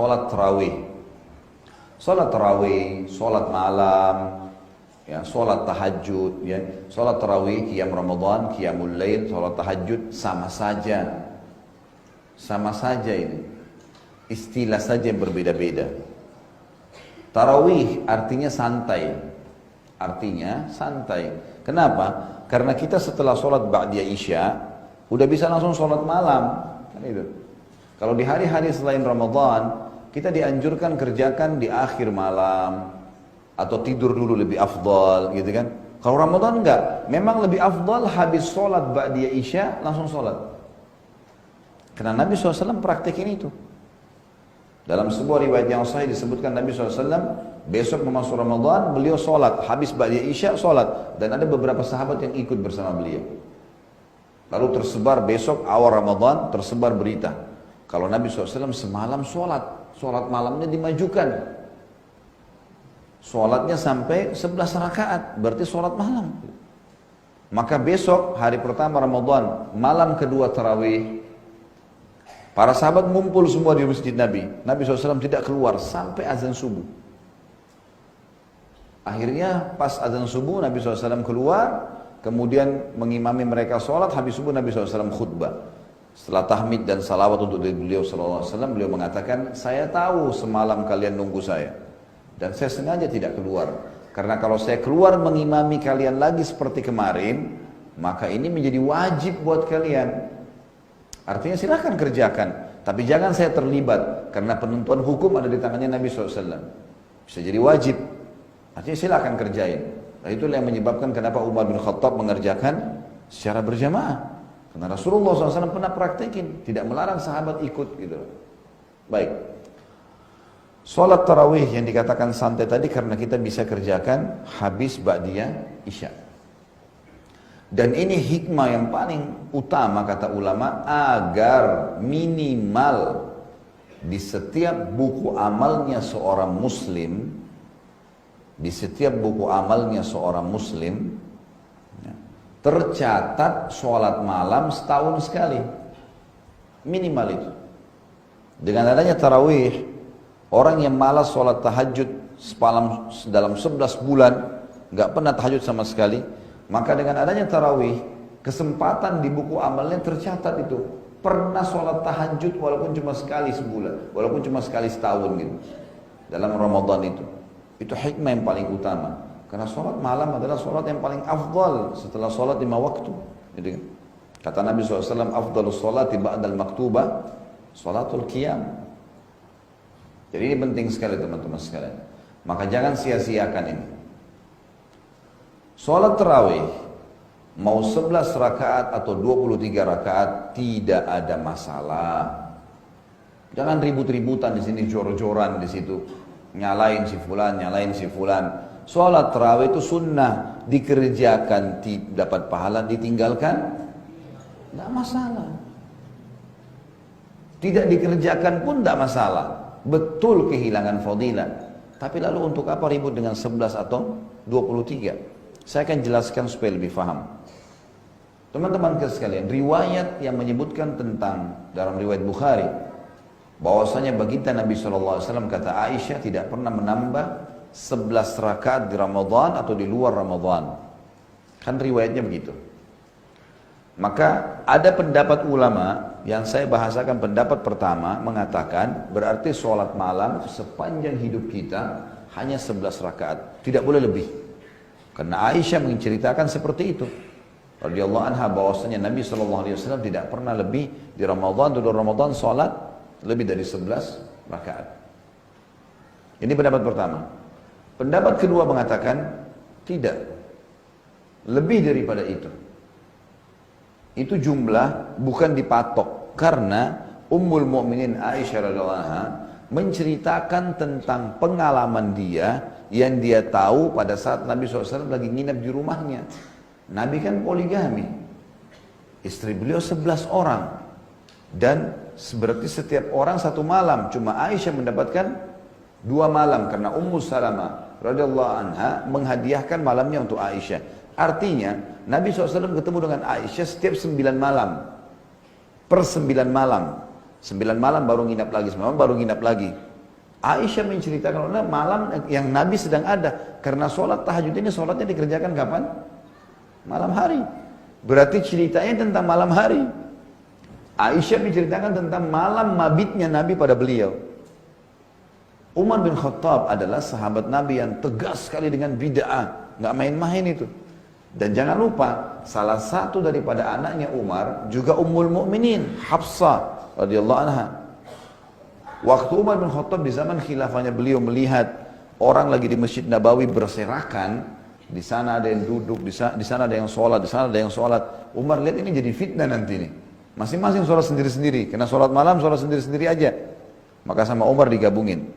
Sholat tarawih. Sholat tarawih, sholat malam, ya, sholat tahajud, ya. Sholat tarawih, qiyam Ramadan, qiyamul lail, sholat tahajud sama saja. Sama saja ini. Istilah saja yang berbeda-beda. Tarawih artinya santai. Artinya santai. Kenapa? Karena kita setelah sholat ba'diyah isya, udah bisa langsung sholat malam. Kan itu. Kalau di hari-hari selain Ramadan, kita dianjurkan kerjakan di akhir malam. Atau tidur dulu lebih afdal, gitu kan. Kalau Ramadan enggak. Memang lebih afdal habis sholat ba'diyah isya, langsung sholat. Karena Nabi SAW praktekin itu. Dalam sebuah riwayat yang sahih disebutkan Nabi SAW, besok memasuki Ramadan, beliau sholat. Habis ba'diyah isya, sholat. Dan ada beberapa sahabat yang ikut bersama beliau. Lalu tersebar besok awal Ramadan, tersebar berita. Kalau Nabi SAW semalam sholat. Sholat malamnya dimajukan. Sholatnya sampai 11 rakaat. Berarti sholat malam. Maka besok hari pertama Ramadan, malam kedua tarawih, para sahabat ngumpul semua di masjid Nabi. Nabi SAW tidak keluar sampai azan subuh. Akhirnya pas azan subuh Nabi SAW keluar, kemudian mengimami mereka sholat. Habis subuh Nabi SAW khutbah. Setelah tahmid dan salawat untuk beliau SAW, beliau mengatakan, saya tahu semalam kalian nunggu saya. Dan saya sengaja tidak keluar. Karena kalau saya keluar mengimami kalian lagi seperti kemarin, maka ini menjadi wajib buat kalian. Artinya silahkan kerjakan, tapi jangan saya terlibat, karena penentuan hukum ada di tangannya Nabi SAW. Bisa jadi wajib, artinya silahkan kerjain. Nah, itulah yang menyebabkan kenapa Umar bin Khattab mengerjakan secara berjamaah. Karena Rasulullah SAW pernah praktekin, tidak melarang sahabat ikut gitu. Baik, sholat tarawih yang dikatakan santai tadi karena kita bisa kerjakan habis ba'diyah isya. Dan ini hikmah yang paling utama kata ulama, agar minimal di setiap buku amalnya seorang muslim, di setiap buku amalnya seorang muslim, ya, tercatat sholat malam setahun sekali. Minimal itu. Dengan adanya tarawih, orang yang malas sholat tahajud dalam 11 bulan, nggak pernah tahajud sama sekali, maka dengan adanya tarawih, kesempatan di buku amalnya tercatat itu. Pernah sholat tahajud walaupun cuma sekali sebulan, walaupun cuma sekali setahun gitu. Dalam Ramadan itu. Itu hikmah yang paling utama. Karena sholat malam adalah sholat yang paling afdal setelah sholat 5 waktu. Gitu kan? Kata Nabi SAW, afdalus sholati ba'dal maktubah, sholatul qiyam. Jadi ini penting sekali teman-teman sekalian. Maka jangan sia-siakan ini. Sholat tarawih mau 11 rakaat atau 23 rakaat tidak ada masalah. Jangan ribut-ributan di sini, jor-joran di situ, nyalain si fulan, nyalain si fulan. Sholat tarawih itu sunnah, dikerjakan dapat pahala, ditinggalkan tidak masalah. Tidak dikerjakan pun tidak masalah. Betul kehilangan fadilah. Tapi lalu untuk apa ribut dengan 11 atau 23? Saya akan jelaskan supaya lebih paham. Teman-teman sekalian, riwayat yang menyebutkan tentang dalam riwayat Bukhari, bahwasanya baginda Nabi SAW kata Aisyah tidak pernah menambah 11 rakaat di Ramadan atau di luar Ramadan. Kan riwayatnya begitu. Maka ada pendapat ulama yang saya bahasakan, pendapat pertama mengatakan berarti sholat malam sepanjang hidup kita hanya 11 rakaat, tidak boleh lebih. Karena Aisyah menceritakan seperti itu. Radhiyallahu anha bahwasanya Nabi SAW tidak pernah lebih di Ramadan atau Ramadan sholat lebih dari 11 rakaat. Ini pendapat pertama. Pendapat kedua mengatakan tidak. Lebih daripada itu. Itu jumlah bukan dipatok. Karena Ummul Mukminin Aisyah radhiyallahu anha menceritakan tentang pengalaman dia yang dia tahu pada saat Nabi SAW lagi nginap di rumahnya. Nabi kan poligami. Istri beliau 11 orang. Dan berarti setiap orang 1 malam. Cuma Aisyah mendapatkan 2 malam. Karena Ummu Salamah radhiyallahu anha menghadiahkan malamnya untuk Aisyah. Artinya Nabi SAW ketemu dengan Aisyah setiap 9 malam. Per 9 malam. 9 malam baru nginap lagi, 9 malam baru nginap lagi. Aisyah menceritakan malam yang Nabi sedang ada. Karena sholat tahajud ini sholatnya dikerjakan kapan? Malam hari. Berarti ceritanya tentang malam hari. Aisyah menceritakan tentang malam mabitnya Nabi pada beliau. Umar bin Khattab adalah sahabat Nabi yang tegas sekali dengan bid'ah. Nggak main-main itu. Dan jangan lupa, salah satu daripada anaknya Umar juga Ummul Mukminin, Hafsah radhiyallahu anha. Waktu Umar bin Khattab di zaman khilafahnya beliau melihat orang lagi di Masjid Nabawi berserakan, di sana ada yang duduk, di sana ada yang sholat, di sana ada yang sholat. Umar lihat ini jadi fitnah nanti nih. Masing-masing sholat sendiri-sendiri, karena sholat malam sholat sendiri-sendiri aja. Maka sama Umar digabungin.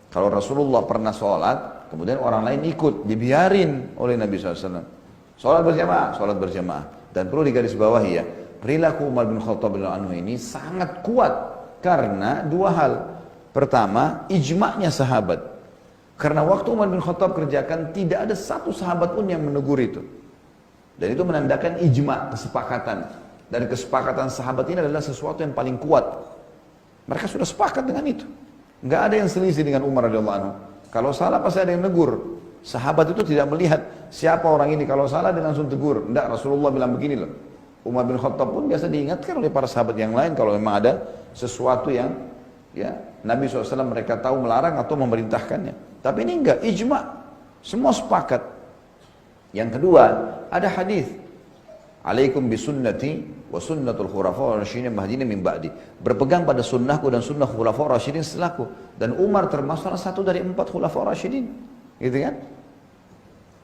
Kalau Rasulullah pernah sholat, kemudian orang lain ikut, dibiarin oleh Nabi SAW. Sholat berjamaah. Dan perlu digarisbawahi ya, perilaku Umar bin Khattab radhiyallahu anhu ini sangat kuat karena dua hal. Pertama, ijma'nya sahabat. Karena waktu Umar bin Khattab kerjakan, tidak ada satu sahabat pun yang menegur itu. Dan itu menandakan ijma', kesepakatan. Dan kesepakatan sahabat ini adalah sesuatu yang paling kuat. Mereka sudah sepakat dengan itu. Nggak ada yang selisih dengan Umar radhiyallahu anhu. Kalau salah pasti ada yang negur. Sahabat itu tidak melihat siapa orang ini. Kalau salah dia langsung tegur. Nggak, Rasulullah bilang begini loh. Umar bin Khattab pun biasa diingatkan oleh para sahabat yang lain kalau memang ada sesuatu yang ya Nabi SAW mereka tahu melarang atau memerintahkannya. Tapi ini enggak, ijma'. Semua sepakat. Yang kedua, ada hadis. Alaikum bisunnati wa sunnatul khulafaur rasyidin mahdiyyin min ba'di. Berpegang pada sunnahku dan sunnah khulafaur rasyidin setelahku. Dan Umar termasuk salah satu dari 4 khulafaur rasyidin. Gitu kan?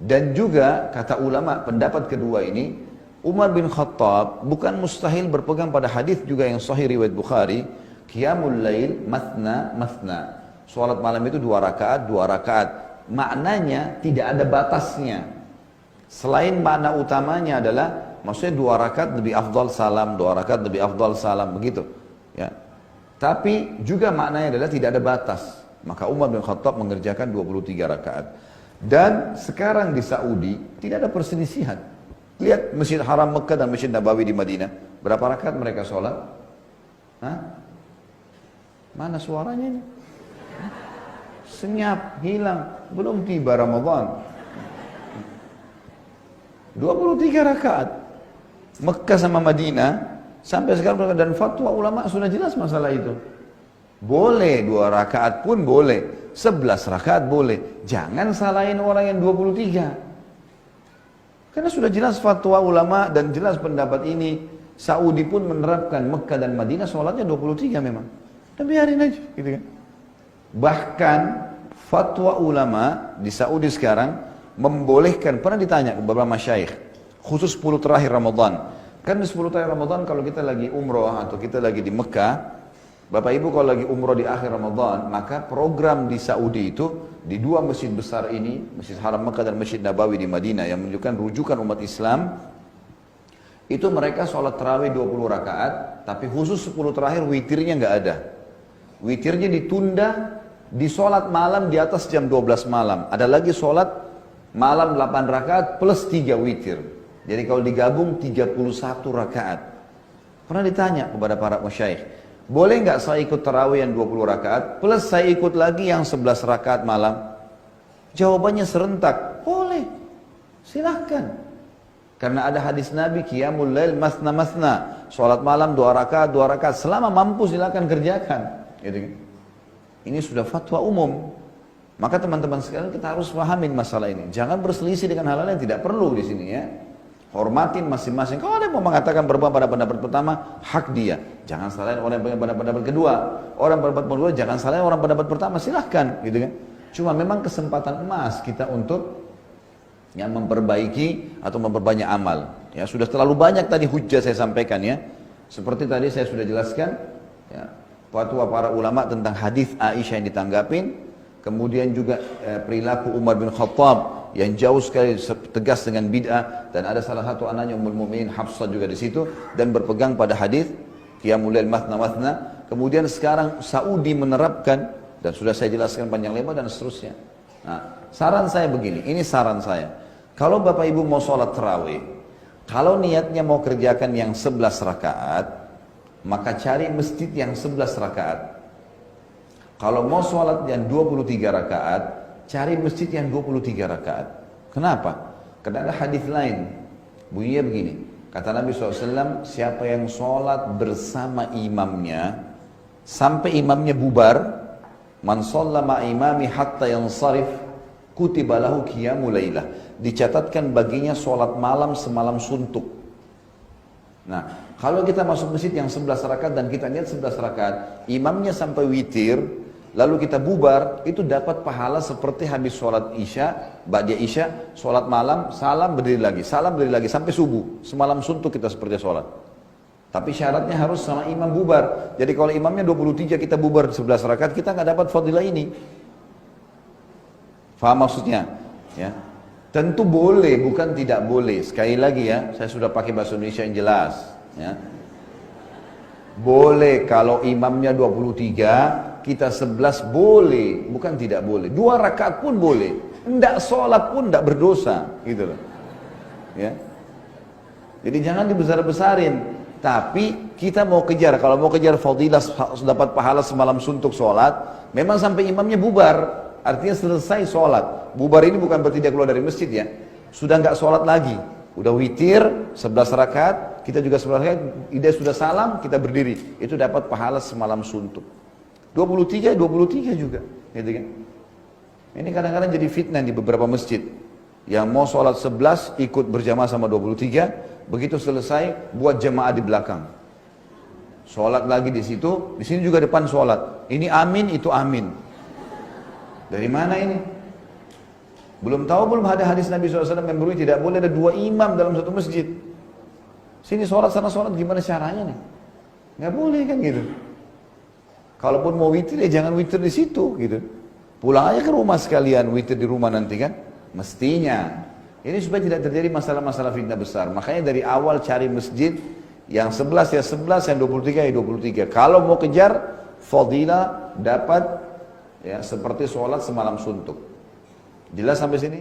Dan juga kata ulama pendapat kedua ini, Umar bin Khattab bukan mustahil berpegang pada hadis juga yang sahih riwayat Bukhari, qiyamul lail mathna mathna. Salat malam itu 2 rakaat, 2 rakaat. Maknanya tidak ada batasnya. Selain makna utamanya adalah maksudnya 2 rakaat lebih afdal salam, 2 rakaat lebih afdal salam, begitu. Ya. Tapi juga maknanya adalah tidak ada batas. Maka Umar bin Khattab mengerjakan 23 rakaat. Dan sekarang di Saudi tidak ada perselisihan. Lihat Masjid Haram Mekah dan Masjid Nabawi di Madinah. Berapa rakaat mereka sholat? Hah? Mana suaranya ini? Senyap, hilang. Belum tiba Ramadan. 23 rakaat. Mekah sama Madinah. Sampai sekarang dan fatwa ulama sudah jelas masalah itu. Boleh 2 rakaat pun boleh. 11 rakaat boleh. Jangan salahin orang yang 23. Karena sudah jelas fatwa ulama dan jelas pendapat ini. Saudi pun menerapkan Mekah dan Madinah sholatnya 23 memang. Dan biarin aja gitu kan. Bahkan fatwa ulama di Saudi sekarang membolehkan, pernah ditanya ke beberapa masyaikh, khusus 10 terakhir Ramadan. Kan di 10 terakhir Ramadan kalau kita lagi umroh atau kita lagi di Mekah, Bapak Ibu kalau lagi umroh di akhir Ramadan, maka program di Saudi itu di 2 masjid besar ini, Masjid Haram Mekah dan Masjid Nabawi di Madinah yang menunjukkan rujukan umat Islam, itu mereka sholat tarawih 20 rakaat, tapi khusus 10 terakhir witirnya nggak ada. Witirnya ditunda di sholat malam di atas jam 12 malam. Ada lagi sholat malam 8 rakaat plus 3 witir. Jadi kalau digabung 31 rakaat. Pernah ditanya kepada para masyaikh, boleh nggak saya ikut tarawih yang 20 rakaat plus saya ikut lagi yang 11 rakaat malam? Jawabannya serentak, boleh, silahkan. Karena ada hadis Nabi, qiyamul lail masna masna, sholat malam 2 rakaat, 2 rakaat, selama mampu silahkan kerjakan. Gitu. Ini sudah fatwa umum. Maka teman-teman sekalian kita harus pahamin masalah ini. Jangan berselisih dengan hal-hal yang tidak perlu di sini ya. Hormatin masing-masing. Kalau ada yang mau mengatakan berbuat pada pendapat pertama, hak dia. Jangan salahin orang yang pada pendapat kedua. Orang pendapat kedua jangan salahin orang pendapat pertama, silahkan, gitu kan. Cuma memang kesempatan emas kita untuk yang memperbaiki atau memperbanyak amal. Ya sudah terlalu banyak tadi hujah saya sampaikan ya. Seperti tadi saya sudah jelaskan ya, fatwa para ulama tentang hadis Aisyah yang ditanggapin, kemudian juga perilaku Umar bin Khattab yang jauh sekali tegas dengan bid'ah, dan ada salah satu anaknya Ummul Mukminin Hafsah juga di situ dan berpegang pada hadis qiyamul lail mathna mathna. Kemudian sekarang Saudi menerapkan dan sudah saya jelaskan panjang lebar dan seterusnya. Nah, saran saya begini, ini saran saya. Kalau Bapak Ibu mau sholat tarawih, kalau niatnya mau kerjakan yang 11 rakaat, maka cari masjid yang 11 rakaat. Kalau mau sholat yang 23 rakaat, cari masjid yang 23 rakaat. Kenapa? Karena ada hadis lain. Bunyinya begini. Kata Nabi SAW, siapa yang sholat bersama imamnya, sampai imamnya bubar, man shalla ma imami hatta yansarif, kutiba lahu qiyamul lailah. Dicatatkan baginya sholat malam semalam suntuk. Nah, kalau kita masuk masjid yang 11 rakaat dan kita lihat 11 rakaat, imamnya sampai witir, lalu kita bubar, itu dapat pahala seperti habis sholat isya, ba'da isya, sholat malam, salam berdiri lagi, sampai subuh. Semalam suntuk kita seperti sholat. Tapi syaratnya harus sama imam bubar. Jadi kalau imamnya 23, kita bubar 11 rakaat, kita nggak dapat fadilah ini. Faham maksudnya? Ya. Tentu boleh, bukan tidak boleh. Sekali lagi ya, saya sudah pakai bahasa Indonesia yang jelas. Ya. Boleh kalau imamnya 23, kita 11 boleh, bukan tidak boleh. 2 rakaat pun boleh. Enggak sholat pun enggak berdosa, gitu loh. Ya. Jadi jangan dibesar-besarin. Tapi kita mau kejar, kalau mau kejar fadilah dapat pahala semalam suntuk sholat, memang sampai imamnya bubar. Artinya selesai sholat. Bubar ini bukan berarti dia keluar dari masjid ya. Sudah enggak sholat lagi. Udah witir 11 rakaat, kita juga 11 rakaat, dia sudah salam, kita berdiri. Itu dapat pahala semalam suntuk. 23 juga, gitu kan? Ini kadang-kadang jadi fitnah di beberapa masjid. Yang mau sholat 11 ikut berjamaah sama 23, begitu selesai buat jamaah di belakang. Sholat lagi di situ, di sini juga depan sholat. Ini amin, itu amin. Dari mana ini? Belum ada hadis Nabi SAW yang berbunyi tidak boleh ada 2 imam dalam satu masjid. Sini sholat, sana sholat, gimana caranya nih? Nggak boleh kan gitu. Kalaupun mau witir ya jangan witir di situ gitu. Pulang aja ke rumah sekalian, witir di rumah nanti kan. Mestinya. Ini supaya tidak terjadi masalah-masalah fitnah besar. Makanya dari awal cari masjid yang 11 ya 11, yang 23 ya 23. Kalau mau kejar fadilah dapat ya seperti sholat semalam suntuk. Jelas sampai sini?